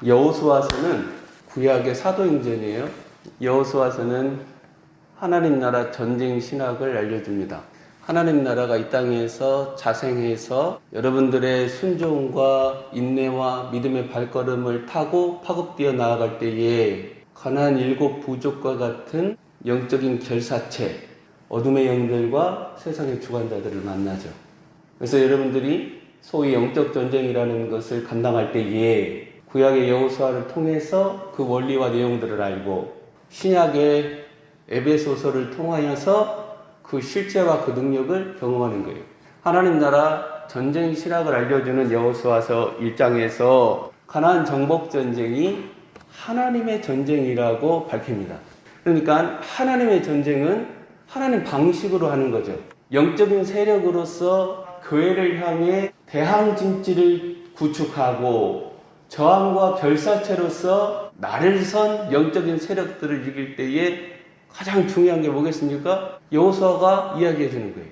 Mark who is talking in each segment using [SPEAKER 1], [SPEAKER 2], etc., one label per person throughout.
[SPEAKER 1] 여호수아서는 구약의 사도행전이에요. 여호수아서는 하나님 나라 전쟁 신학을 알려줍니다. 하나님 나라가 이 땅에서 자생해서 여러분들의 순종과 인내와 믿음의 발걸음을 타고 파급되어 나아갈 때에 가나안 7 부족과 같은 영적인 결사체, 어둠의 영들과 세상의 주관자들을 만나죠. 그래서 여러분들이 소위 영적 전쟁이라는 것을 감당할 때에 구약의 여호수아를 통해서 그 원리와 내용들을 알고 신약의 에베소서를 통하여서 그 실제와 그 능력을 경험하는 거예요. 하나님 나라 전쟁 실학을 알려주는 여호수아서 1장에서 가나안 정복 전쟁이 하나님의 전쟁이라고 밝힙니다. 그러니까 하나님의 전쟁은 하나님 방식으로 하는 거죠. 영적인 세력으로서 교회를 향해 대항진지를 구축하고 저항과 결사체로서 나를 선 영적인 세력들을 이길 때에 가장 중요한 게 뭐겠습니까? 여호수아가 이야기해 주는 거예요.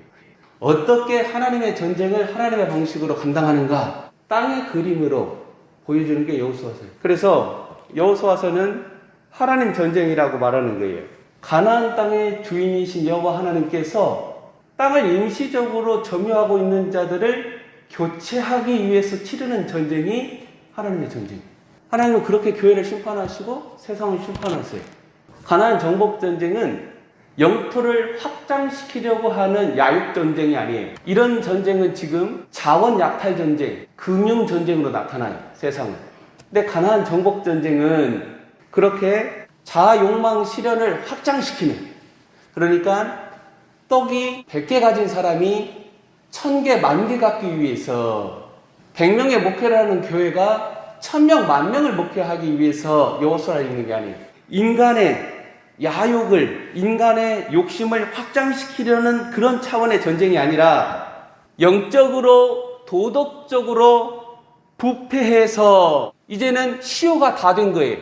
[SPEAKER 1] 어떻게 하나님의 전쟁을 하나님의 방식으로 감당하는가? 땅의 그림으로 보여주는 게 여호수아서예요. 그래서 여호수아서는 하나님 전쟁이라고 말하는 거예요. 가나안 땅의 주인이신 여호와 하나님께서 땅을 임시적으로 점유하고 있는 자들을 교체하기 위해서 치르는 전쟁이 하나님의 전쟁이에요. 하나님은 그렇게 교회를 심판하시고 세상을 심판하세요. 가나안 정복 전쟁은 영토를 확장시키려고 하는 야육 전쟁이 아니에요. 이런 전쟁은 지금 자원 약탈 전쟁, 금융 전쟁으로 나타나요. 세상은. 근데 가나안 정복 전쟁은 그렇게 자아 욕망 실현을 확장시키는, 그러니까 떡이 100개 가진 사람이 1000개, 10,000개 갖기 위해서 100명의 목회를 하는 교회가 1000명, 10,000명을 목회하기 위해서 여호수아를 읽는 게 아니에요. 인간의 야욕을, 인간의 욕심을 확장시키려는 그런 차원의 전쟁이 아니라 영적으로, 도덕적으로 부패해서 이제는 시효가 다 된 거예요.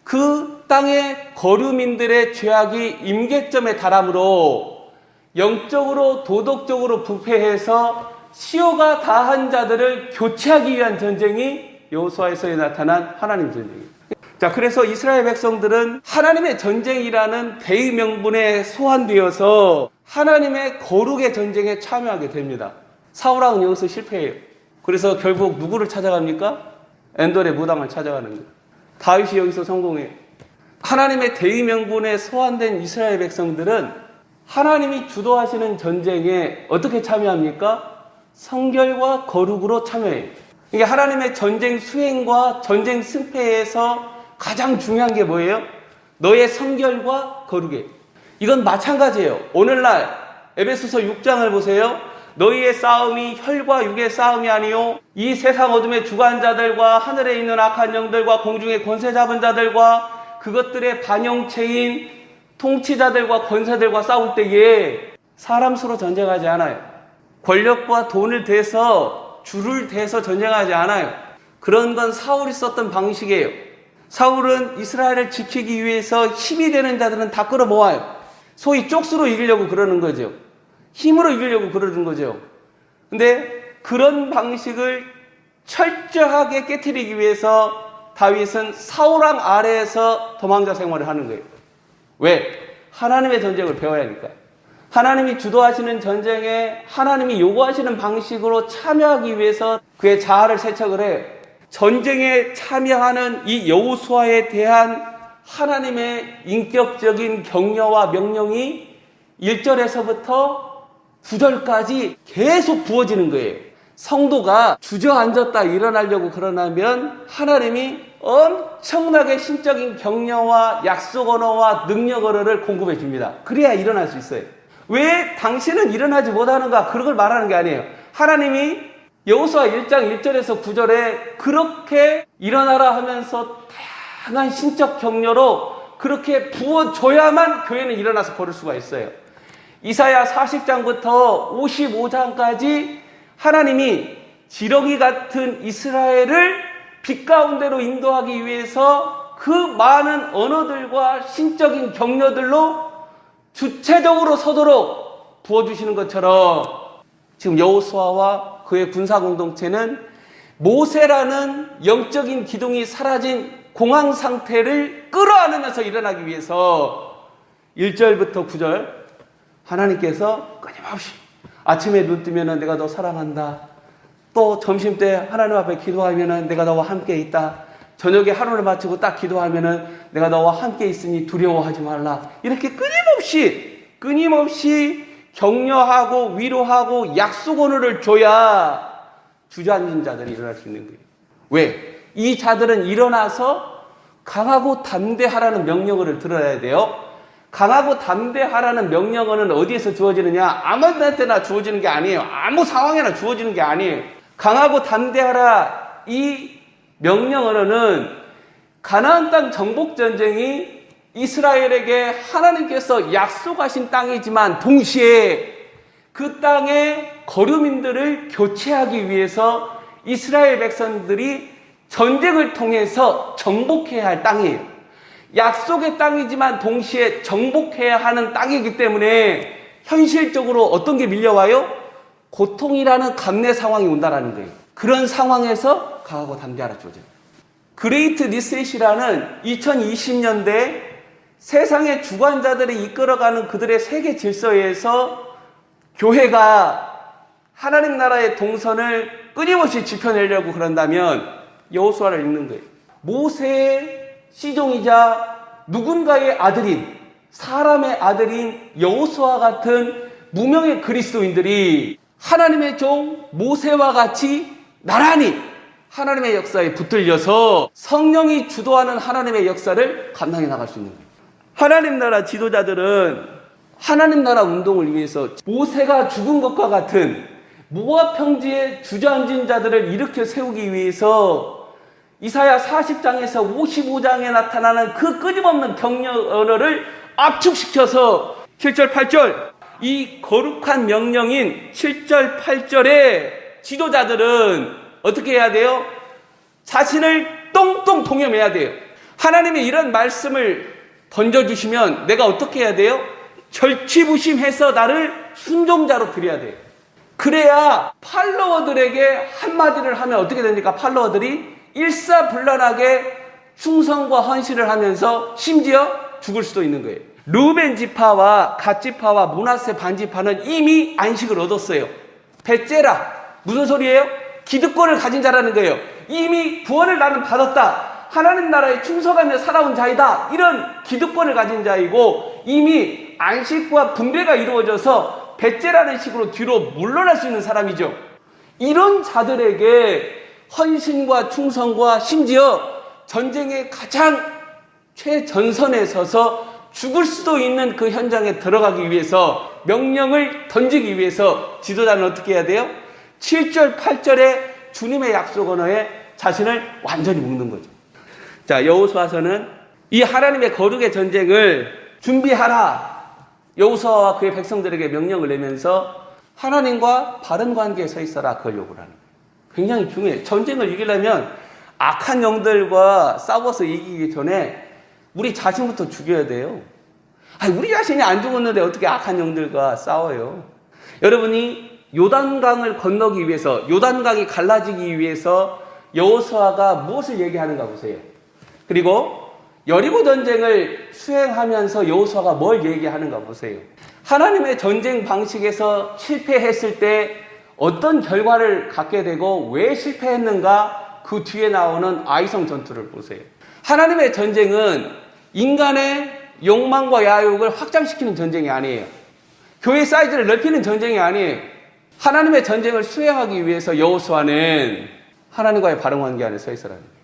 [SPEAKER 1] 그 땅의 거류민들의 죄악이 임계점에 달함으로 영적으로, 도덕적으로 부패해서 시효가 다한 자들을 교체하기 위한 전쟁이 여호수아에서 나타난 하나님 전쟁이에요. 자, 그래서 이스라엘 백성들은 하나님의 전쟁이라는 대의 명분에 소환되어서 하나님의 거룩의 전쟁에 참여하게 됩니다. 사울왕은 여기서 실패해요. 그래서 결국 누구를 찾아갑니까? 엔돌의 무당을 찾아가는 거예요. 다윗이 여기서 성공해요. 하나님의 대의 명분에 소환된 이스라엘 백성들은 하나님이 주도하시는 전쟁에 어떻게 참여합니까? 성결과 거룩으로 참여해요. 이게 하나님의 전쟁 수행과 전쟁 승패에서 가장 중요한 게 뭐예요? 너의 성결과 거룩이에요. 이건 마찬가지예요. 오늘날 에베소서 6장을 보세요. 너희의 싸움이 혈과 육의 싸움이 아니요 이 세상 어둠의 주관자들과 하늘에 있는 악한 영들과 공중의 권세 잡은 자들과 그것들의 반영체인 통치자들과 권세들과 싸울 때에 사람 수로 전쟁하지 않아요. 권력과 돈을 대서 줄을 대서 전쟁하지 않아요. 그런 건 사울이 썼던 방식이에요. 사울은 이스라엘을 지키기 위해서 힘이 되는 자들은 다 끌어모아요. 소위 쪽수로 이기려고 그러는 거죠. 힘으로 이기려고 그러는 거죠. 근데 그런 방식을 철저하게 깨트리기 위해서 다윗은 사울왕 아래에서 도망자 생활을 하는 거예요. 왜? 하나님의 전쟁을 배워야 하니까요. 하나님이 주도하시는 전쟁에 하나님이 요구하시는 방식으로 참여하기 위해서 그의 자아를 세척을 해요. 전쟁에 참여하는 이 여호수아에 대한 하나님의 인격적인 격려와 명령이 1절에서부터 9절까지 계속 부어지는 거예요. 성도가 주저앉았다 일어나려고 그러면 하나님이 엄청나게 신적인 격려와 약속 언어와 능력 언어를 공급해 줍니다. 그래야 일어날 수 있어요. 왜 당신은 일어나지 못하는가? 그런 걸 말하는 게 아니에요. 하나님이 여호수아 1장 1절에서 9절에 그렇게 일어나라 하면서 다양한 신적 격려로 그렇게 부어줘야만 교회는 일어나서 걸을 수가 있어요. 이사야 40장부터 55장까지 하나님이 지렁이 같은 이스라엘을 빛 가운데로 인도하기 위해서 그 많은 언어들과 신적인 격려들로 주체적으로 서도록 부어주시는 것처럼 지금 여호수아와 그의 군사 공동체는 모세라는 영적인 기둥이 사라진 공황 상태를 끌어안으면서 일어나기 위해서 1절부터 9절 하나님께서 끊임없이 아침에 눈 뜨면 내가 너 사랑한다. 또 점심때 하나님 앞에 기도하면 내가 너와 함께 있다. 저녁에 하루를 마치고 딱 기도하면 내가 너와 함께 있으니 두려워하지 말라. 이렇게 끊임없이 격려하고 위로하고 약속 언어를 줘야 주저앉은 자들이 일어날 수 있는 거예요. 왜? 이 자들은 일어나서 강하고 담대하라는 명령어를 들어야 돼요. 강하고 담대하라는 명령어는 어디에서 주어지느냐? 아무한테나 주어지는 게 아니에요. 아무 상황에나 주어지는 게 아니에요. 강하고 담대하라 이 명령어는 가나안 땅 정복 전쟁이 이스라엘에게 하나님께서 약속하신 땅이지만 동시에 그 땅의 거류민들을 교체하기 위해서 이스라엘 백성들이 전쟁을 통해서 정복해야 할 땅이에요. 약속의 땅이지만 동시에 정복해야 하는 땅이기 때문에 현실적으로 어떤 게 밀려와요? 고통이라는 감내 상황이 온다라는 거예요. 그런 상황에서 강하고 담대하라 주어져요. 그레이트 리셋이라는 2020년대 세상의 주관자들이 이끌어가는 그들의 세계 질서에서 교회가 하나님 나라의 동선을 끊임없이 지켜내려고 그런다면 여호수아를 읽는 거예요. 모세의 시종이자 누군가의 아들인 사람의 아들인 여호수아 같은 무명의 그리스도인들이 하나님의 종 모세와 같이 나란히 하나님의 역사에 붙들려서 성령이 주도하는 하나님의 역사를 감당해 나갈 수 있는 거예요. 하나님 나라 지도자들은 하나님 나라 운동을 위해서 모세가 죽은 것과 같은 모압 평지에 주저앉은 자들을 일으켜 세우기 위해서 이사야 40장에서 55장에 나타나는 그 끊임없는 격려 언어를 압축시켜서 7절 8절 이 거룩한 명령인 7절 8절의 지도자들은 어떻게 해야 돼요? 자신을 똥똥 동여매야 돼요. 하나님이 이런 말씀을 던져주시면 내가 어떻게 해야 돼요? 절치부심해서 나를 순종자로 드려야 돼요. 그래야 팔로워들에게 한마디를 하면 어떻게 됩니까? 팔로워들이 일사불란하게 충성과 헌신을 하면서 심지어 죽을 수도 있는 거예요. 르우벤 지파와 갓 지파와 므낫세 반 지파는 이미 안식을 얻었어요. 벳제라 무슨 소리예요? 기득권을 가진 자라는 거예요. 이미 구원을 나는 받았다. 하나님 나라에 충성하며 살아온 자이다. 이런 기득권을 가진 자이고 이미 안식과 분배가 이루어져서 벳제라는 식으로 뒤로 물러날 수 있는 사람이죠. 이런 자들에게 헌신과 충성과 심지어 전쟁의 가장 최전선에 서서 죽을 수도 있는 그 현장에 들어가기 위해서 명령을 던지기 위해서 지도자는 어떻게 해야 돼요? 7절 8절의 주님의 약속 언어에 자신을 완전히 묶는 거죠. 자, 여호수아서는 이 하나님의 거룩의 전쟁을 준비하라. 여호수아와 그의 백성들에게 명령을 내면서 하나님과 바른 관계에 서 있어라. 그걸 요구를 하는 거예요. 굉장히 중요해요. 전쟁을 이기려면 악한 영들과 싸워서 이기기 전에 우리 자신부터 죽여야 돼요. 아니, 우리 자신이 안 죽었는데 어떻게 악한 영들과 싸워요? 여러분이 요단강을 건너기 위해서, 요단강이 갈라지기 위해서 여호수아가 무엇을 얘기하는가 보세요. 그리고 여리고 전쟁을 수행하면서 여호수아가 뭘 얘기하는가 보세요. 하나님의 전쟁 방식에서 실패했을 때 어떤 결과를 갖게 되고 왜 실패했는가 그 뒤에 나오는 아이성 전투를 보세요. 하나님의 전쟁은 인간의 욕망과 야욕을 확장시키는 전쟁이 아니에요. 교회 사이즈를 넓히는 전쟁이 아니에요. 하나님의 전쟁을 수행하기 위해서 여호수아는 하나님과의 바른 관계 안에 서 있으라는 거예요.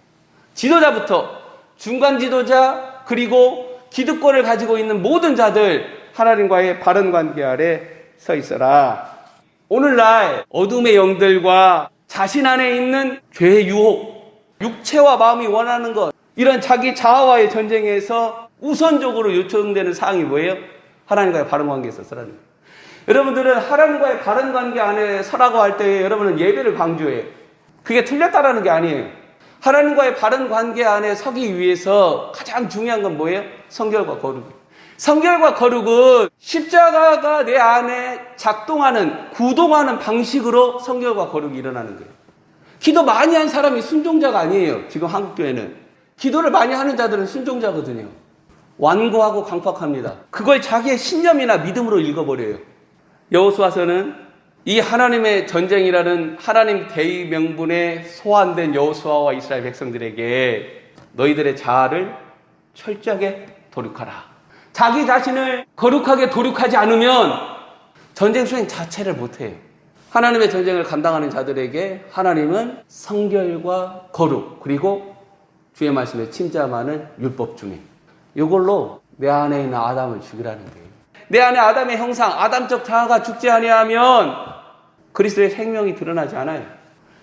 [SPEAKER 1] 지도자부터 중간 지도자 그리고 기득권을 가지고 있는 모든 자들 하나님과의 바른 관계 아래 서 있어라. 오늘날 어둠의 영들과 자신 안에 있는 죄의 유혹, 육체와 마음이 원하는 것, 이런 자기 자아와의 전쟁에서 우선적으로 요청되는 사항이 뭐예요? 하나님과의 바른 관계에 서라는 거예요. 여러분들은 하나님과의 바른 관계 안에 서라고 할 때 여러분은 예배를 강조해요. 그게 틀렸다라는 게 아니에요. 하나님과의 바른 관계 안에 서기 위해서 가장 중요한 건 뭐예요? 성결과 거룩. 성결과 거룩은 십자가가 내 안에 작동하는, 구동하는 방식으로 성결과 거룩이 일어나는 거예요. 기도 많이 한 사람이 순종자가 아니에요. 지금 한국교회는. 기도를 많이 하는 자들은 순종자거든요. 완고하고 강팍합니다. 그걸 자기의 신념이나 믿음으로 읽어버려요. 여호수아서는 이 하나님의 전쟁이라는 하나님 대의 명분에 소환된 여호수아와 이스라엘 백성들에게 너희들의 자아를 철저하게 도륙하라. 자기 자신을 거룩하게 도륙하지 않으면 전쟁 수행 자체를 못해요. 하나님의 전쟁을 감당하는 자들에게 하나님은 성결과 거룩 그리고 주의 말씀에 침잠하는 율법 중에 이걸로 내 안에 있는 아담을 죽이라는 거예요. 내 안에 아담의 형상, 아담적 자아가 죽지 아니하면 그리스도의 생명이 드러나지 않아요.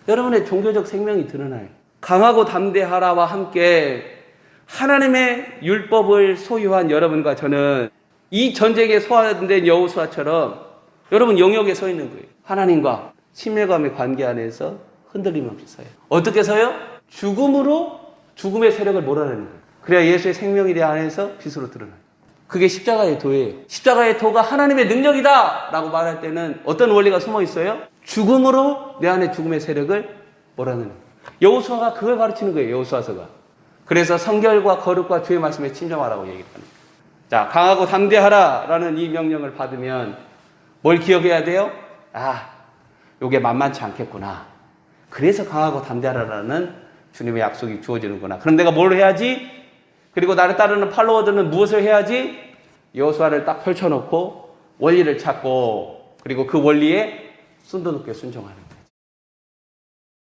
[SPEAKER 1] 여러분의 종교적 생명이 드러나요. 강하고 담대하라와 함께 하나님의 율법을 소유한 여러분과 저는 이 전쟁에 소환된 여호수아처럼 여러분 영역에 서 있는 거예요. 하나님과 친밀감의 관계 안에서 흔들림 없이 서요. 어떻게 서요? 죽음으로 죽음의 세력을 몰아내는 거예요. 그래야 예수의 생명이 내 안에서 빛으로 드러나요. 그게 십자가의 도예요. 십자가의 도가 하나님의 능력이다 라고 말할 때는 어떤 원리가 숨어 있어요? 죽음으로 내 안에 죽음의 세력을 몰아내는 거예요. 여호수아가 그걸 가르치는 거예요. 여호수아서가. 그래서 성결과 거룩과 주의 말씀에 침잠하라고 얘기를 하는 거예요. 자, 강하고 담대하라 라는 이 명령을 받으면 뭘 기억해야 돼요? 아, 요게 만만치 않겠구나. 그래서 강하고 담대하라라는 주님의 약속이 주어지는구나. 그럼 내가 뭘 해야지? 그리고 나를 따르는 팔로워들은 무엇을 해야지? 여호수아를 딱 펼쳐놓고 원리를 찾고 그리고 그 원리에 순도 높게 순종하는 거예요.